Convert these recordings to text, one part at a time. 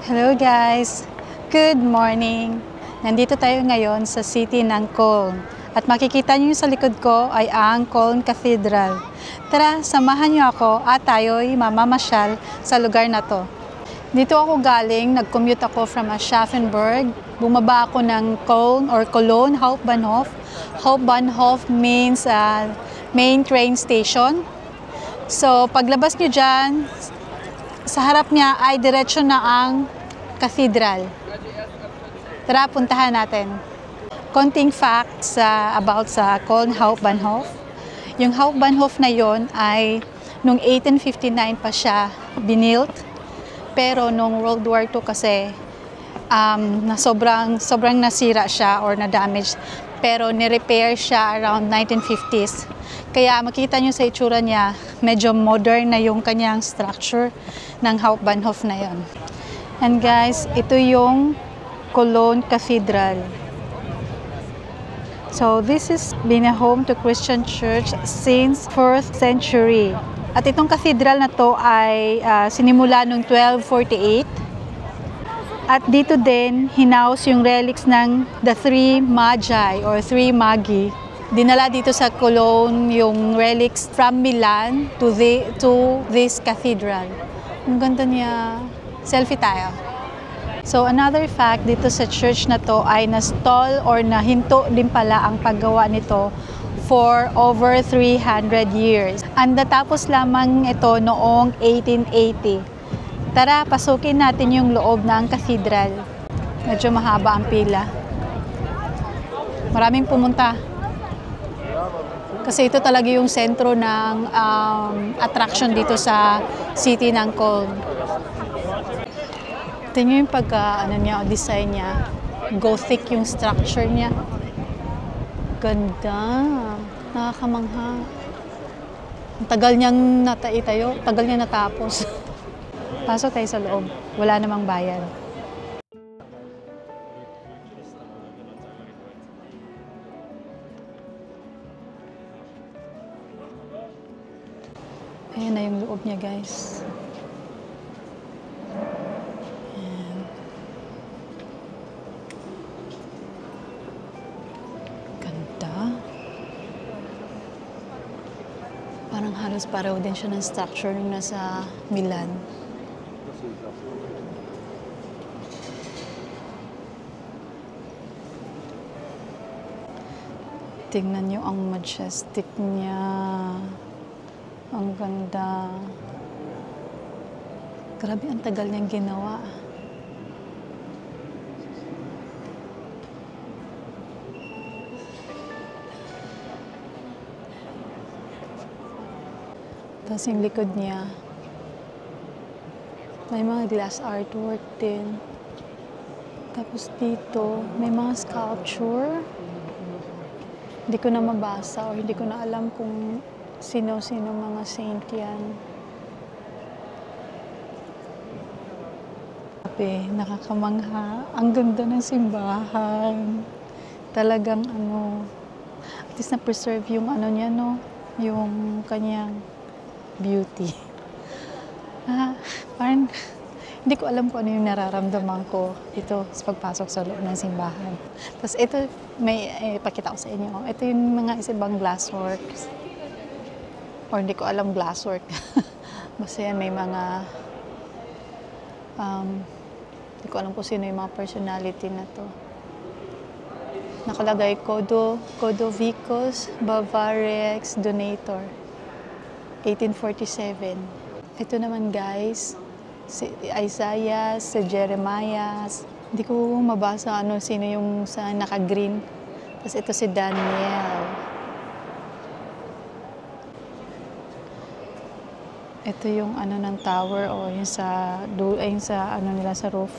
Hello guys! Good morning! Nandito tayo ngayon sa city ng Cologne. At makikita niyo sa likod ko ay ang Cologne Cathedral. Tara, samahan niyo ako at tayo'y mamamasyal sa lugar na to. Dito ako galing, nag-commute ako from Aschaffenburg. Bumaba ako ng Cologne Hauptbahnhof. Hauptbahnhof means main train station. So, paglabas niyo dyan, sa harap niya ay diretsyo na ang cathedral. Tara, puntahan natin. Konting facts about sa Cologne Hauptbahnhof. Yung Hauptbahnhof na yon ay nung 1859 pa siya binilt. Pero nung World War II kasi na sobrang nasira siya or na-damage. Pero ni-repair siya around 1950s. Kaya makita nyo sa itsura niya, medyo modern na yung kanyang structure ng Hauptbahnhof na yon. And guys, ito yung Cologne Cathedral. So this is been a home to Christian church since 4th century. At itong cathedral na to ay sinimula noong 1248. At dito din, hinaus yung relics ng the Three Magi or Three Magi. Dinala dito sa Cologne yung relics from Milan to this cathedral. Ang ganda niya. Selfie tayo. So another fact dito sa church na to ay na-stall or nahinto din pala ang paggawa nito for over 300 years. Ang natapos lamang ito noong 1880. Tara, pasukin natin yung loob ng cathedral. Medyo mahaba ang pila. Maraming pumunta. Kasi ito talaga yung sentro ng attraction dito sa city ng Cologne. Tingnan yung design niya. Gothic yung structure niya. Ganda. Nakakamangha. Ang tagal niyang itayo, tagal niya natapos. Pasok tayo sa loob. Wala namang bayad. Ayan na yung loob niya, guys. Ayan. Ganda. Parang halos pareho din siya ng structure nung nasa Milan. Tingnan niyo ang majestic niya. Ang ganda. Grabe, ang tagal niyang ginawa. Tapos yung likod niya, may mga glass artwork din. Tapos dito, may mga sculpture. Hindi ko na mabasa o hindi ko na alam kung sino-sino mga saint yan. Nakakamangha. Ang ganda ng simbahan. Talagang at least na-preserve yung niya, no? Yung kanyang beauty. Parang hindi ko alam kung ano yung nararamdaman ko dito sa pagpasok sa loob ng simbahan. Tapos ito, may ipakita ko sa inyo. Ito yung mga ibang glassworks. Or hindi ko alam glasswork. Basta yan may mga hindi ko alam kung sino yung mga personality na to. Nakalagay Codovicus Bavarex Donator 1847. Ito naman guys, si Isaiah, si Jeremiah. Hindi ko mabasa sino yung sa naka-green. Tapos ito si Daniel. Ito yung ng tower o yung sa nila sa roof.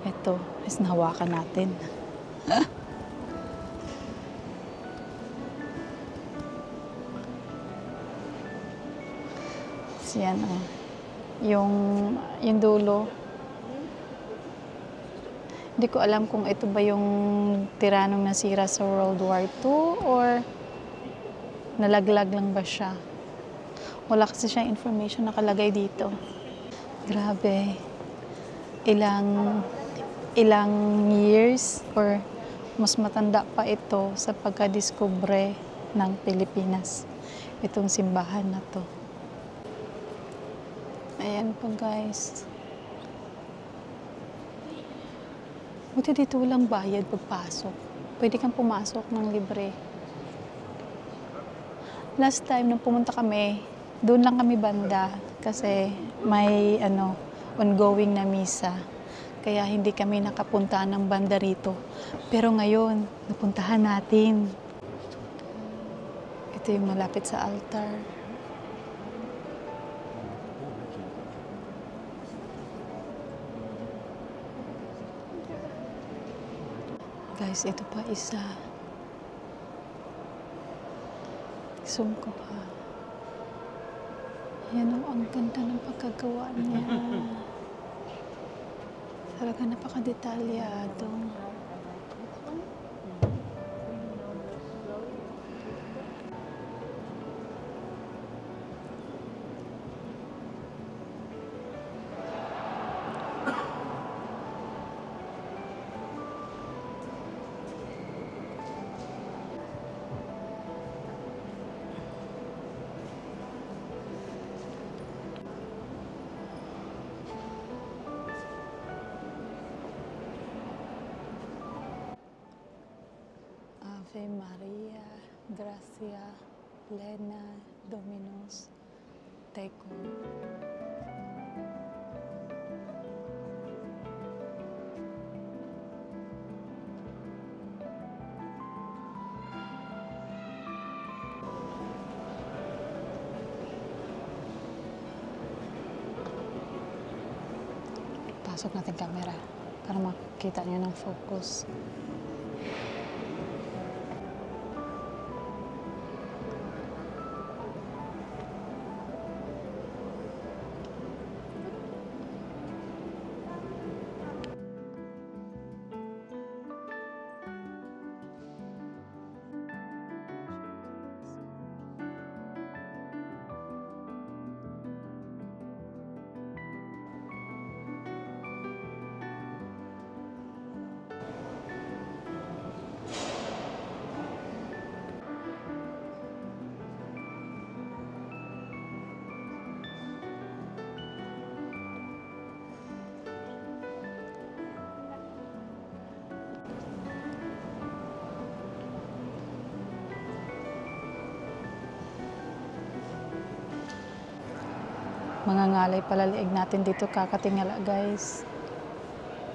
Ito, is nahawakan natin. So, yan yung dulo. Hindi ko alam kung ito ba yung tiranong nasira sa World War II or nalaglag lang ba siya. Wala kasi siyang information nakalagay dito. Grabe. ilang ilang years or mas matanda pa ito sa pagkadiskubre ng Pilipinas. Itong simbahan na to. Ayan po guys. Buti dito walang bayad pagpasok. Pwede kang pumasok ng libre. Last time nung pumunta kami, doon lang kami banda kasi may ongoing na misa. Kaya hindi kami nakapunta ng banda rito. Pero ngayon, napuntahan natin. Ito yung malapit sa altar. Guys, ito pa isa. Zoom ko ha. Yan o, ang ganda ng pagkagawa niya. Talaga napaka-detalyado. Ave Maria, Gracia, Plena, Dominus, Tecum. Pasok natin camera para makita nyo ng focus. Mga ngalay palaliig natin dito kakatingala guys.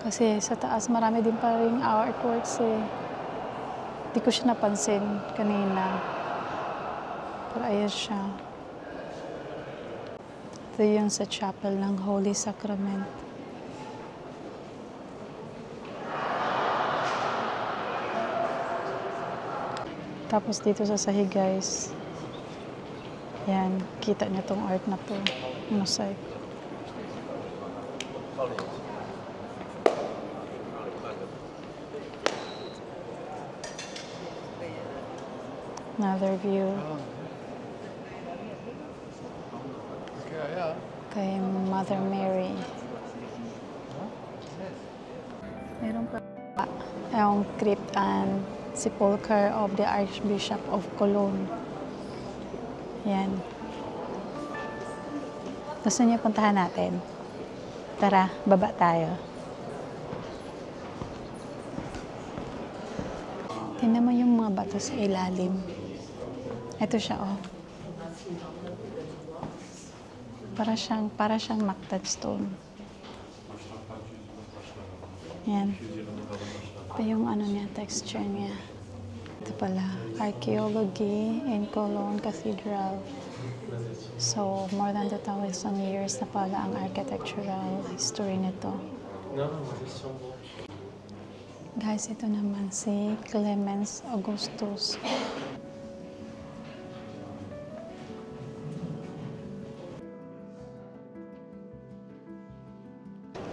Kasi sa taas marami din pa rin artworks eh. Di ko siya napansin kanina. Pero ayan siya. Ito yung sa chapel ng Holy Sacrament. Tapos dito sa sahig guys. Yan, kita niyo tong art na to. Mosaic. Another view. Kay Mother Mary. Meron pa yung crypt and sepulchre of the Archbishop of Cologne. Yan. Gusto niyo puntahan natin? Tara, baba tayo. Tingnan mo yung mga bato sa ilalim. Ito siya, oh. Para siyang mactad stone. Yan. Ito yung niya, texture niya. Ito pala, Archaeology in Cologne Cathedral. So, more than 2,000 years na pala ang architectural history nito. Guys, ito naman si Clemens Augustus.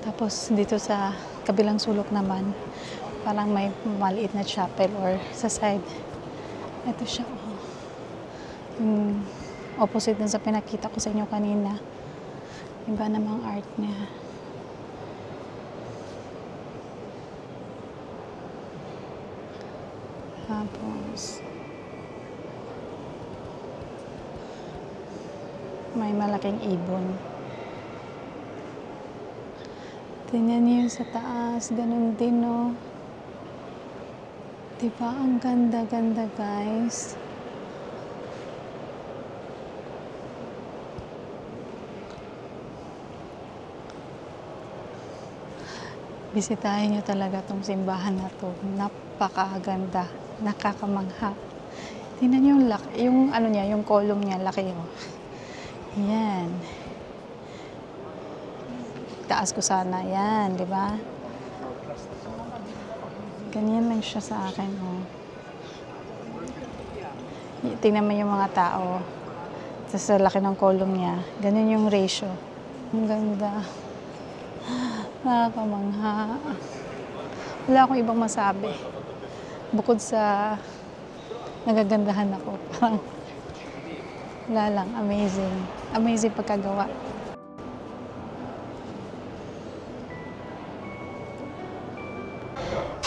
Tapos, dito sa kabilang sulok naman, parang may maliit na chapel or sa side. Ito siya, oh. Opposite dun sa pinakita ko sa inyo kanina. Iba namang art niya. Tapos, may malaking ibon. Tingnan niyo yung sa taas, ganun din, no? Diba? Ang ganda-ganda, guys. Bisitahin niyo talaga tong simbahan na to. Napakaganda. Nakakamangha. Tingnan niyo yung ano niya, yung column niya, laki, oh. Yan. Taas ko sana. Yan, di ba? Ganyan lang siya sa akin, oh. Tingnan mo yung mga tao. Sa laki ng column niya. Ganyan yung ratio. Ang ganda. Nakakamangha. Wala akong ibang masabi. Bukod sa nagagandahan ako. Parang wala lang. Amazing. Amazing pagkagawa.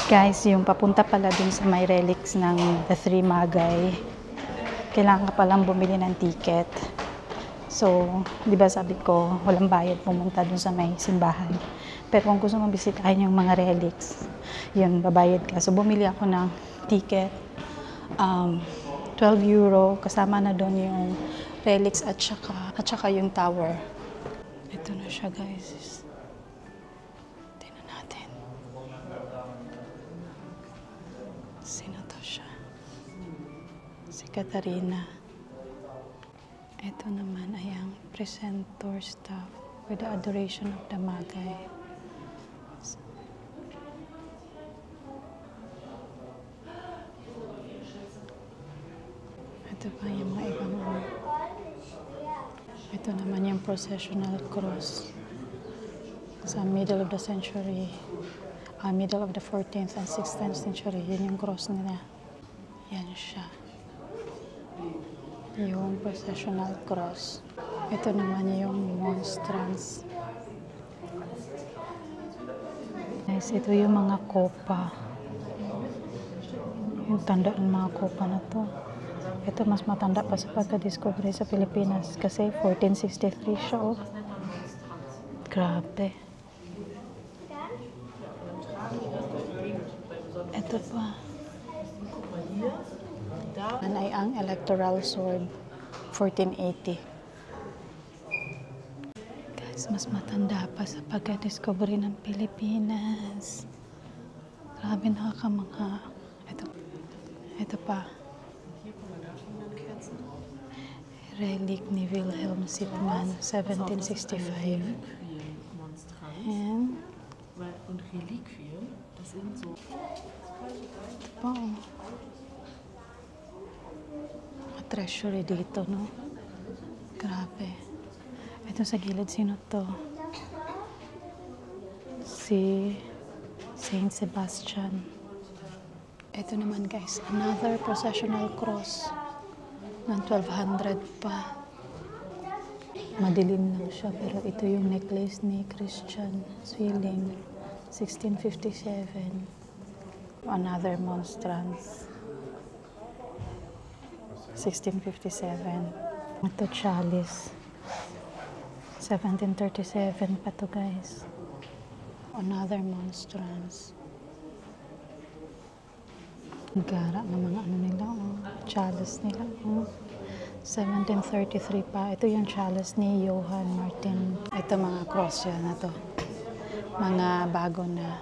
Guys, yung papunta pala dun sa may relics ng The Three Magay, kailangan ka palang bumili ng ticket. So, di ba sabi ko, walang bayad pumunta dun sa may simbahan. Pero kung gusto mong bisitahin yung mga relics, yun, babayad ka. So, bumili ako ng ticket. 12 euro, kasama na doon yung relics at saka yung tower. Ito na siya, guys. Tingnan natin. Sino to siya? Si Katarina. Ito naman ay ang precentor staff with the adoration of the Magay. Ito pa yung mga ibang ito naman yung processional cross sa middle of the century, middle of the 14th and 16th century. Yun yung cross nila. Yan siya. Yung processional cross. Ito naman yung monstrance. Guys, ito yung mga kopa. Yung tanda ng mga kopa na to. Ito mas matanda pa sa pagka-discovery sa Pilipinas kasi 1463 siya, oh. Grabe. Ito pa. Yan ay ang electoral sword, 1480. Guys, mas matanda pa sa pagka-discovery ng Pilipinas. Grabe, nakakamangha. Ito pa. Relic ni Wilhelm Sippmann, 1765. And und Reliquien, das sind so. Wow. Treasury dito, no? Grabe. Ito sa gilid, sino to? Si Saint Sebastian. Ito naman, guys, another processional cross ng 1200 pa. Madilim lang siya, pero ito yung necklace ni Christian Zwilling, 1657. Another monstrance, 1657. Ito chalice, 1737 pa to, guys. Another monstrance. Ang gara ng mga ano nila, oh. Chalice nila, oh. 1733 pa. Ito yung chalice ni Johann Martin. Ito mga cross yan na to. Mga bago na.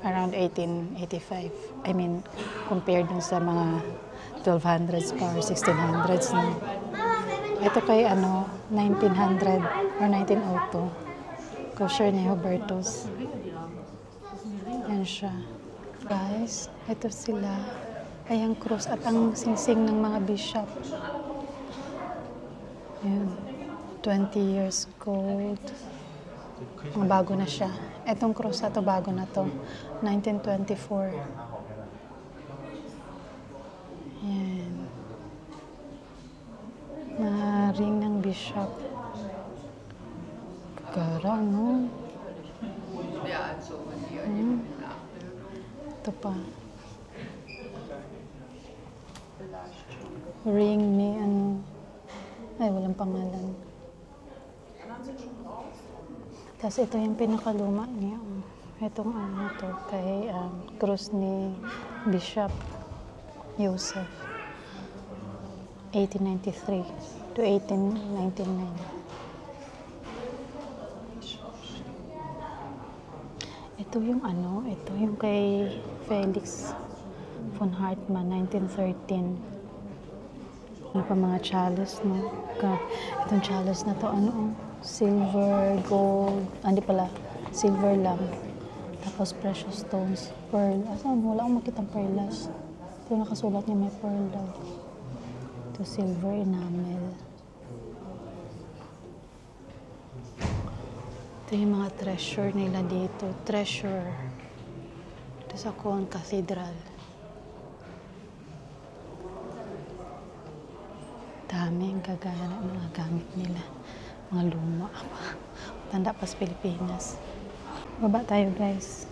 Around 1885. I mean, compared dun sa mga 1200s pa or 1600s na. Ito kay 1900 or 1902. Kosher ni Hubertus. Yan siya. Guys, ito sila. Ay ang cross at ang singsing ng mga bishop. Yan. 20 years gold. Ang bago na siya. Etong cross na to, bago na to. 1924. Yan. Mga ring ng bishop. Garang, no? Ito pa. Ring ni ano. Ay, walang pangalan. Tapos ito yung pinakaluma niya. Itong ano to, kay krus ni Bishop Joseph. 1893 to 1899. Ito yung ano, ito yung kay Felix von Hartmann, 1913. Ano pa mga chalice, no? Itong chalice na to, ano, silver, gold, hindi pala, silver lang. Tapos precious stones, pearl. Asan? Wala akong makitang perlas. Ito nakasulat niya may pearl daw. Ito silver enamel. Ito yung mga treasure nila dito. Treasure. Ito sa Cologne Cathedral. Daming gagana mga gamit nila. Mga luma. Tanda pa sa Pilipinas. Baba tayo, guys.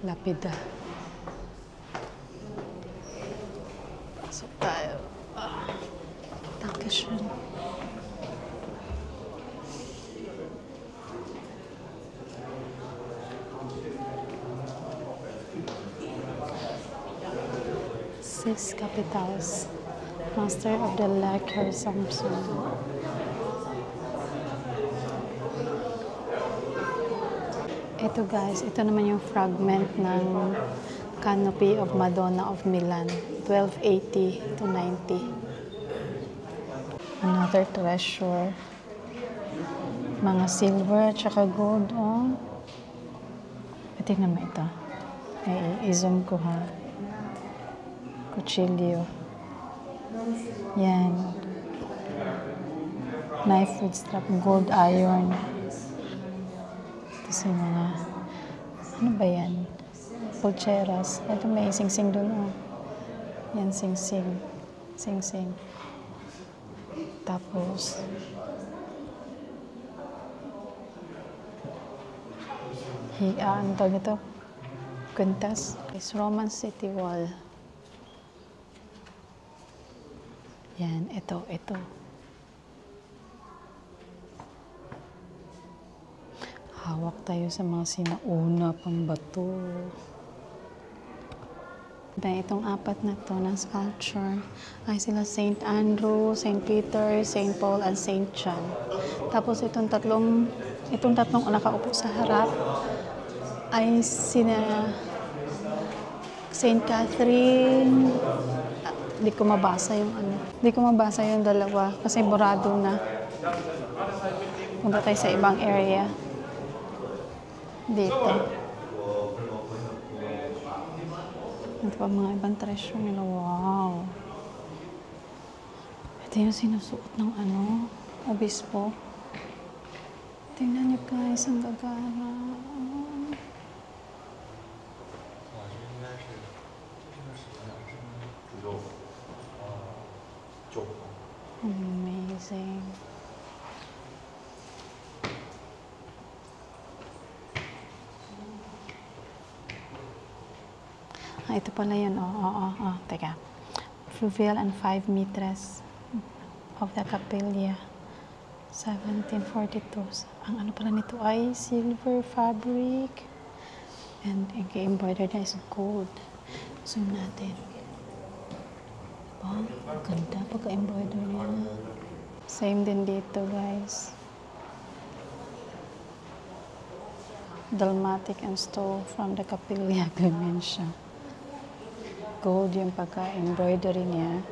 Lapida. Pasok tayo. Dankeschön. Six capitals. Master of the Lacquer Samson. Ito guys, ito naman yung fragment ng Canopy of Madonna of Milan, 1280 to 90. Another treasure. Mga silver at saka gold. Oh. Tingnan mo ito. I-zoom ko ha. Cuchillo. Yan. Knife with strap, gold iron. Kasi mga, ano ba yan? Pulcheras. Ito may sing-sing doon. Oh. Yan, sing-sing. Sing-sing. Tapos, ano tawag ito? Quintas. It's Roman City Wall. Yan, ito. Hawak tayo sa mga sinauna pang bato. Itong apat na to ng sculpture ay sila Saint Andrew, Saint Peter, Saint Paul, and Saint John. Tapos itong tatlong nakaupo sa harap ay sina Saint Catherine. Di ko mabasa yung dalawa kasi burado na. Punta tayo sa ibang area. Dito. Ito pa mga ibang treasure nila. Wow! Ito yung sinusuot ng obispo. Tingnan niyo guys, ang gagana. Amazing. Ito pala yun. Teka. Fluvial and 5 meters of the Capilla. 1742. Ang ano pala nito ay silver fabric. And embroidered na is gold. Zoom natin. Ang ganda pagka-embroider niya. Same din dito, guys. Dalmatic and stole from the Capilla Clementia. Gold yung pagka-embroidery niya.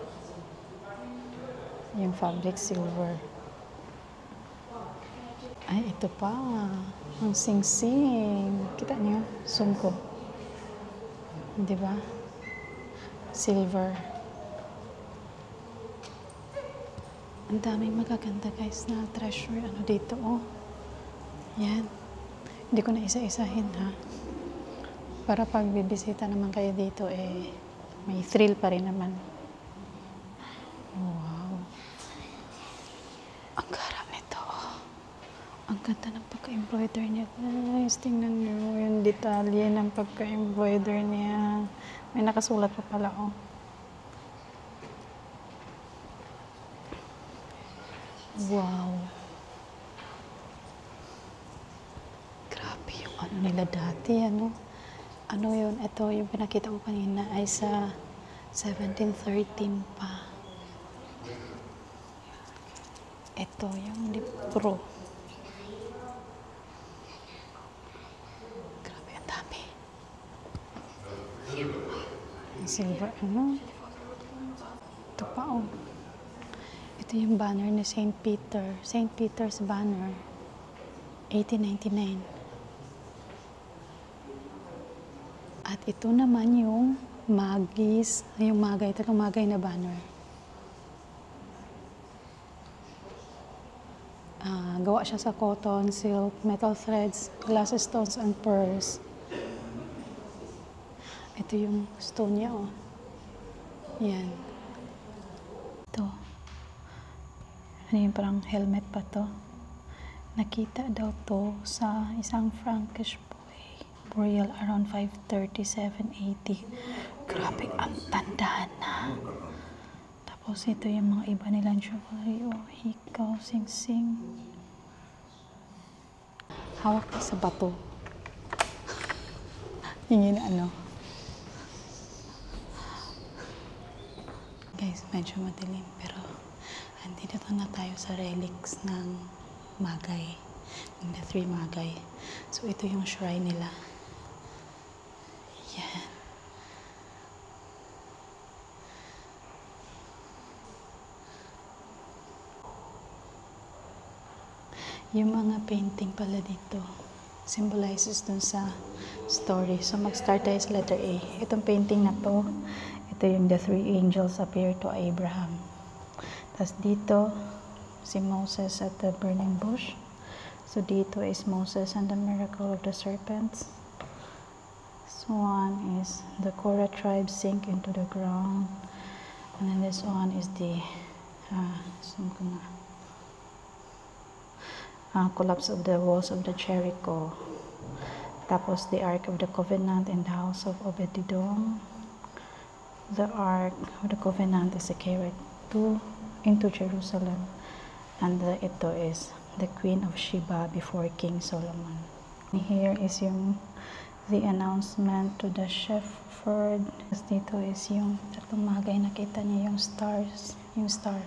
Yung fabric silver. Ay, ito pa. Ang sing-sing. Kita niyo? Zoom ko. Di ba? Silver. Ang daming magaganda guys na treasure. Ano dito, oh. Yan. Hindi ko na isa-isahin, ha. Para pag bibisita naman kayo dito, may thrill pa rin naman. Wow. Ang garap nito, oh. Ang Ang ganda ng pagka-embroider niya, guys. Tingnan niyo yung detalye ng pagka-embroider niya. May nakasulat pa pala, oh. Wow. Grabe yung ano nila dati, ano. Ano yun? Ito, yung pinakita ko kanina ay sa 1713 pa. Ito, yung libro. Grabe, ang dami. Ang silver, ano? Ito pa, oh. Ito yung banner ni St. Peter. St. Peter's banner. 1899. At ito naman yung Magis. Yung Magay. Ito yung Magay na banner. Gawa siya sa cotton, silk, metal threads, glass stones, and pearls. Ito yung stone niya, oh. Yan. Ito. Ano yung parang helmet pa to? Nakita daw to sa isang Frankish burial around 537 AD. Grabe, ang tanda na. Tapos ito yung mga iba nilang jewelry. Oh, hikaw, sing-sing. Hawak ka sa bato. Yung ano. Guys, medyo madilim pero andito na tayo sa relics ng Magay. Ng the three Magay. So ito yung shrine nila. Yan. Yung mga painting pala dito symbolizes dun sa story. So mag-start tayo sa letter A. Itong painting na to, ito yung the three angels appear to Abraham. Tapos dito, si Moses at the burning bush. So dito is Moses and the miracle of the serpents. This one is the Korah tribe sink into the ground. And then this one is the collapse of the walls of the Jericho. Tapos the Ark of the Covenant in the house of Obed-Edom. The Ark of the Covenant is carried into Jerusalem. And ito is the Queen of Sheba before King Solomon. Here is the announcement to the shepherd. Dito is yung tatlong Magay, nakita niya yung stars, yung star.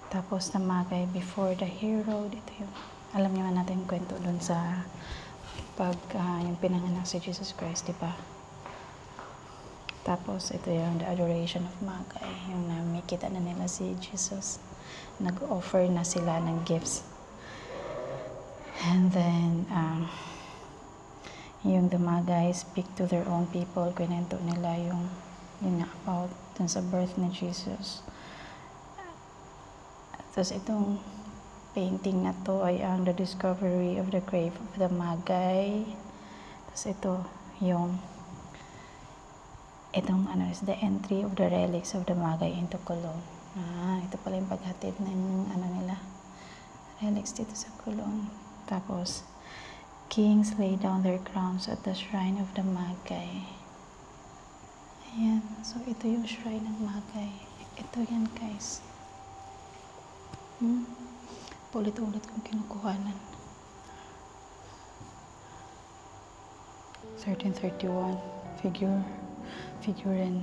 Tapos na Magay before the hero. Dito yung, alam niyo natin yung kwento dun sa yung pinanganak si Jesus Christ, di ba? Tapos ito yung the adoration of Magay, yung nakikita na nila si Jesus. Nag-offer na sila ng gifts. And then, yung the Magay speak to their own people, kwento nila yung about dun sa birth ni Jesus. Tapos itong painting na to ay ang the discovery of the grave of the Magay. Tapos ito yung itong is the entry of the relics of the Magay into Cologne. Ito pala yung paghatid ng nila relics dito sa Cologne. Tapos kings lay down their crowns at the shrine of the Magay. Ayan. So ito yung shrine ng Magay. Ito yan, guys. Ulit-ulit kong kinukuhanan. 1331 figurine.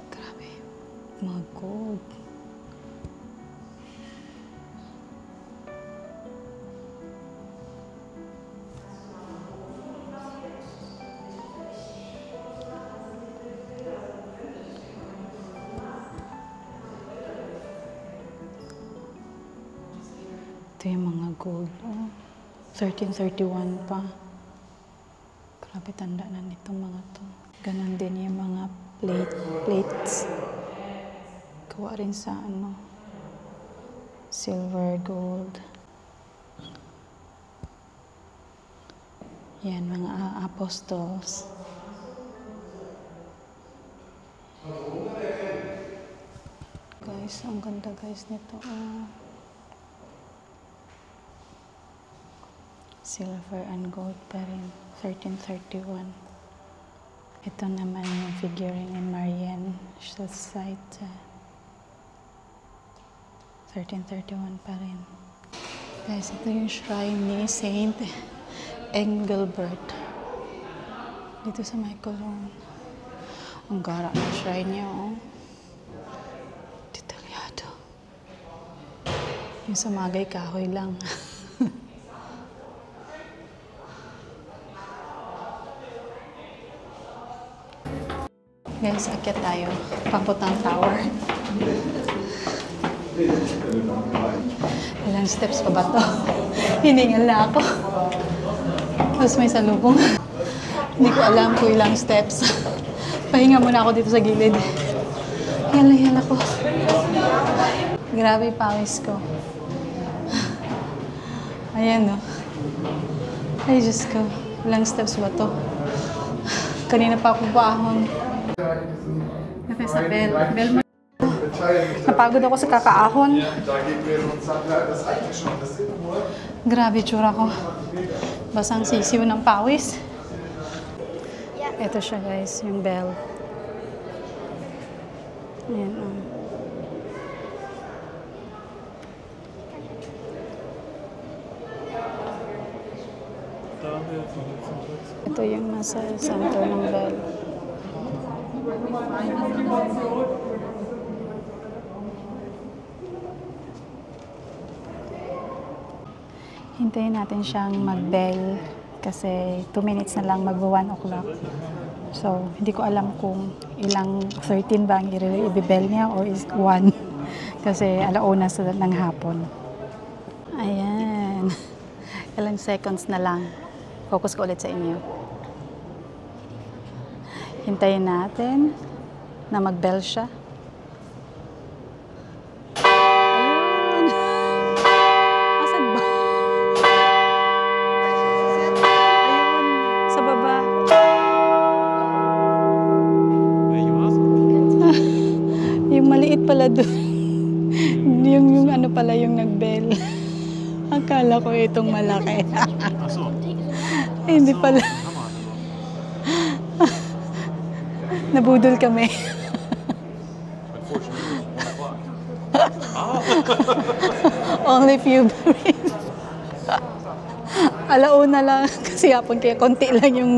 Grabe, mga gold. Ito yung mga gold. 1331 pa. Grabe, tanda na nitong mga to. Ganon din yung mga plates. Gawa rin sa silver, gold. Yan, mga apostles. Guys, ang ganda guys nito. Silver and gold pa rin. 1331. Ito naman yung figurine in Marian site. 1331 pa rin. Guys, ito yung shrine ni Saint Engelbert. Dito sa may Cologne. Ang gara ng shrine niya, oh. Detalyado. Yung sa Magay kahoy lang. Guys, akyat tayo. Papuntang tower. Ilang steps pa ba to? Hiningal na ako. Tapos may salubong. Hindi ko alam kung ilang steps. Pahinga muna ako dito sa gilid. Hingal ako. Grabe pawis ko. Ayan, no. Ay, Diyos ko. Ilang steps ba to? Kanina pa ako paahon. Ito sa bell. Bell mo. Napagod ako sa kakaahon. Grabe tsura ko. Basang sisiw ng pawis. Ito siya guys, yung bell. Ayan, Ito yung nasa center ng bell. Hintayin natin siyang mag-bell kasi 2 minutes na lang mag-1 o'clock. So, hindi ko alam kung ilang 13 ba ang i-bell niya or is 1 kasi alauna ng hapon. Ayan. Ilang seconds na lang. Focus ko ulit sa inyo. Hintayin natin na mag-bell siya. Pala doon. yung ano pala yung nag-bell. Akala ko itong malaki. Hindi pala. Nabudol kami. Only few berries. Alauna lang kasi hapon kaya konti lang yung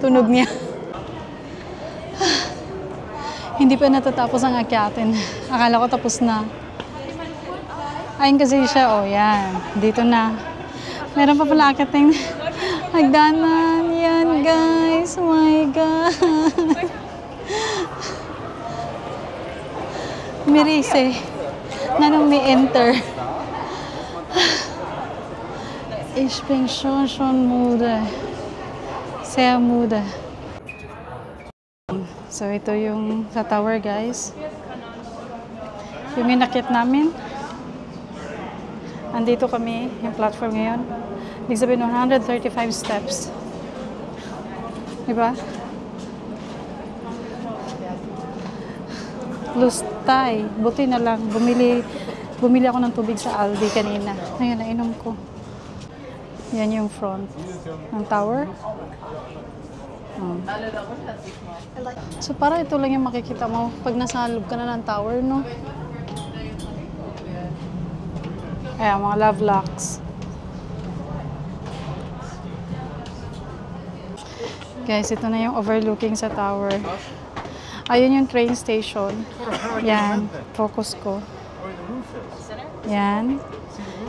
tunog niya. Hindi pa natatapos ang akyatin. Akala ko tapos na. Ayun kasi siya, oh yan. Dito na. Meron pa pala akyatin. Nagdanan. Yan guys. Oh my God. Mirise. Nanong may enter. Ich bin schon müde. Sehr müde. So, ito yung sa tower, guys. Yung inakit namin. Andito kami, yung platform ngayon. Ibig sabihin, 135 steps. Diba? Lustay. Buti na lang. Bumili ako ng tubig sa Aldi kanina. Ngayon, nainom ko. Yan yung front ng tower. So, para ito lang yung makikita mo pag nasa loob ka na ng tower, no? Ayan, mga love locks. Guys, ito na yung overlooking sa tower. Ayun yung train station. Yan, focus ko. Yan,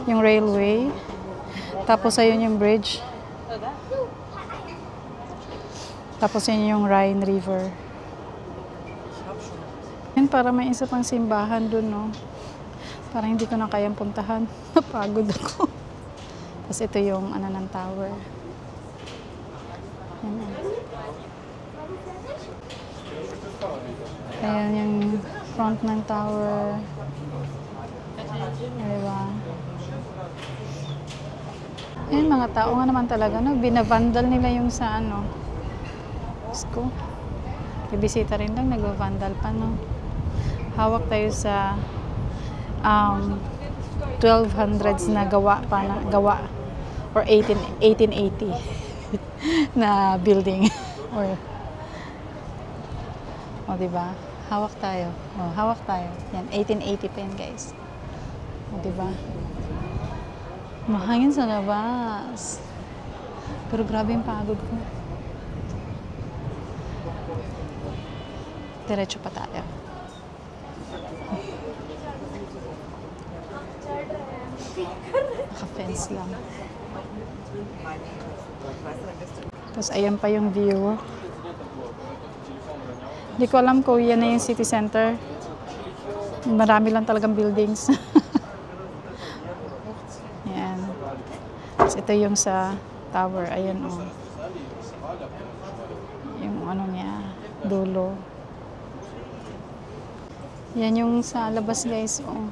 yung railway. Tapos ayun yung bridge. Tapos yun yung Rhine River. Yan, para may isa pang simbahan dun, no? Parang hindi ko na kayang puntahan. Napagod ako. Tapos ito yung ano ng tower. Yan. Ayan yung front ng tower. Diba? Ayan, mga tao nga naman talaga, no? Binavandal nila yung sa ano. Ko. Bibisita rin lang, nagva-vandal pa, no? Hawak tayo sa 1200s na gawa or 1880 na building. Or, o diba? Hawak tayo. O, hawak tayo. Yan, 1880 pa yan, guys. O diba? Mahangin sa labas. Pero grabe yung pagod ko. Diretso pa tayo. Naka-fence lang. Tapos ayan pa yung view. Hindi ko alam kung yan na yung city center. Marami lang talagang buildings. Ayan. Tapos ito yung sa tower. Ayan o. Oh. Yung ano niya, dulo. Yan yung sa labas, guys. Oh.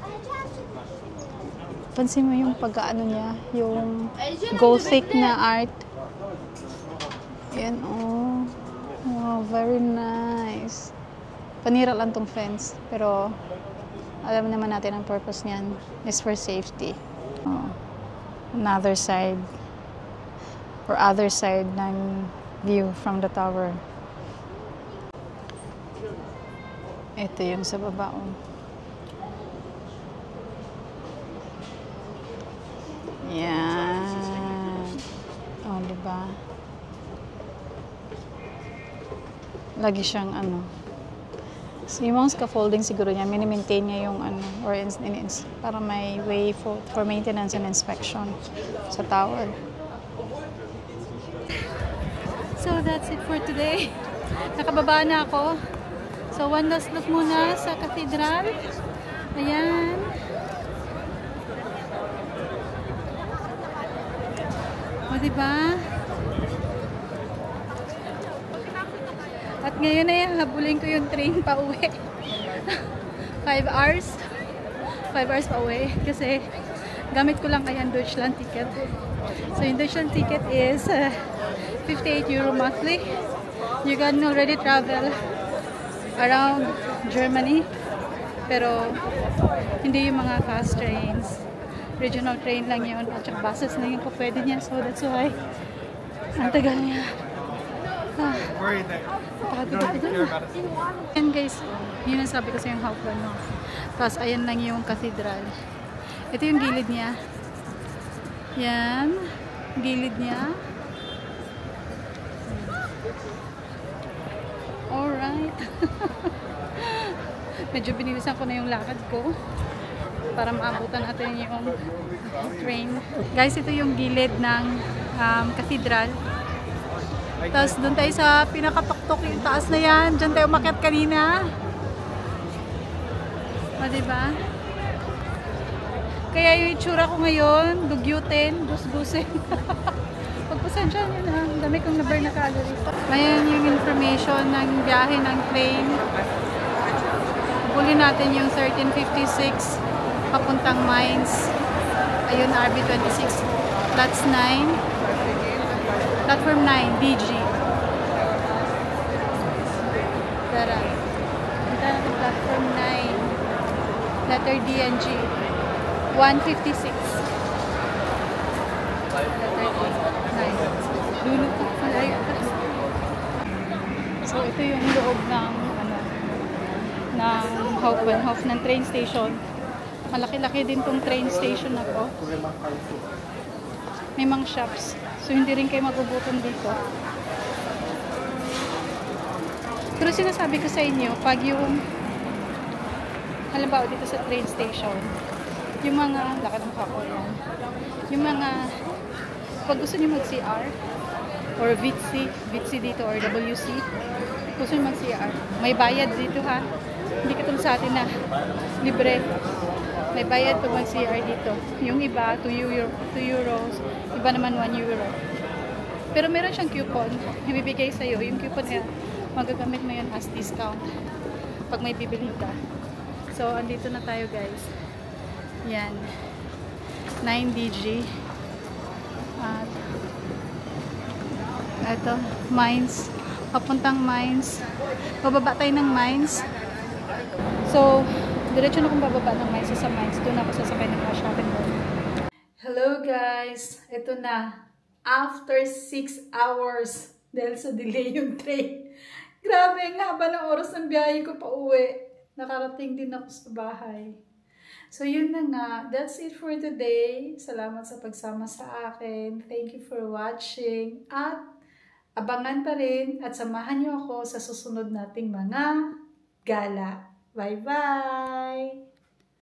Pansin mo yung pag-ano niya, yung Gothic na art. Yan, oh. Wow, very nice. Panira lang tong fence, pero alam naman natin ang purpose niyan is for safety. Oh. Another side or other side ng view from the tower. Ito yung sa baba. Oh. Yan. O, oh, diba? Lagi siyang ano. So, yung mga scaffolding siguro niya, mini-maintain niya yung ano, or para may way for maintenance and inspection sa tower. So, that's it for today. Nakababa na ako. So, one last look muna sa cathedral. Ayan. O, diba? At ngayon ay habulin ko yung train pa uwi. 5 hours. 5 hours pa uwi. Kasi gamit ko lang kaya ang Deutschland ticket. So, yung Deutschland ticket is 58 euro monthly. You can already travel around Germany, pero hindi yung mga fast trains. Regional train lang yun, at saka buses na yung pwede niya. So that's why ang tagal niya. Pagod ako dun. Ayan guys, yun ang sabi ko sa yung Hauptbahnhof. Tapos ayan lang yung cathedral. Ito yung gilid niya. Yan, gilid niya. Alright. Medyo binilisan ko na yung lakad ko para maabutan natin yung train. Guys, ito yung gilid ng cathedral. Tapos doon tayo sa pinakatuktok yung taas na yan. Diyan tayo umakyat kanina. O, diba? Kaya yung itsura ko ngayon, dugyutin, gusgusin. Pagpasensya nyo na, dami kong na-burn na calories. Ngayon yung information ng biyahe ng train. Huli natin yung 1356 papuntang Mainz. Ayun, RB26. That's 9. Platform 9, DG. Tara. Punta natin platform 9. Letter D and G. 156. Dulo pa, malayo pa. So ito yung loob ng ng Hauptbahnhof ng train station. Malaki-laki din tong train station na to. May mga shops. So hindi rin kayo magugutom dito. Pero sinasabi ko sa inyo, pag yung halimbawa dito sa train station, yung mga lakad ng kako yan. Yung mga pag gusto niyo mag-CR or VTC dito or WC, gusto niyo mag-CR, may bayad dito ha. Hindi katulad sa atin na libre. May bayad pag mag-CR dito. Yung iba, 2 euros. Iba naman 1 euro. Pero meron siyang coupon. Ibibigay sa'yo. Yung coupon na magagamit mo yun as discount pag may bibili ka. So, andito na tayo guys. Yan. 9DG. At ito, Mainz. Papuntang Mainz. Bababa tayo ng Mainz. So, diretso na kung bababa ng Mainz sa Mainz. Doon ako sasakay ng mga shopping mall. Hello Hello guys! Ito na. After 6 hours dahil sa delay yung train. Grabe, ang haba ng oras ng biyahe ko pa uwi. Nakarating din ako sa bahay. So yun na nga. That's it for today. Salamat sa pagsama sa akin. Thank you for watching. At abangan pa rin at samahan niyo ako sa susunod nating mga gala. Bye-bye!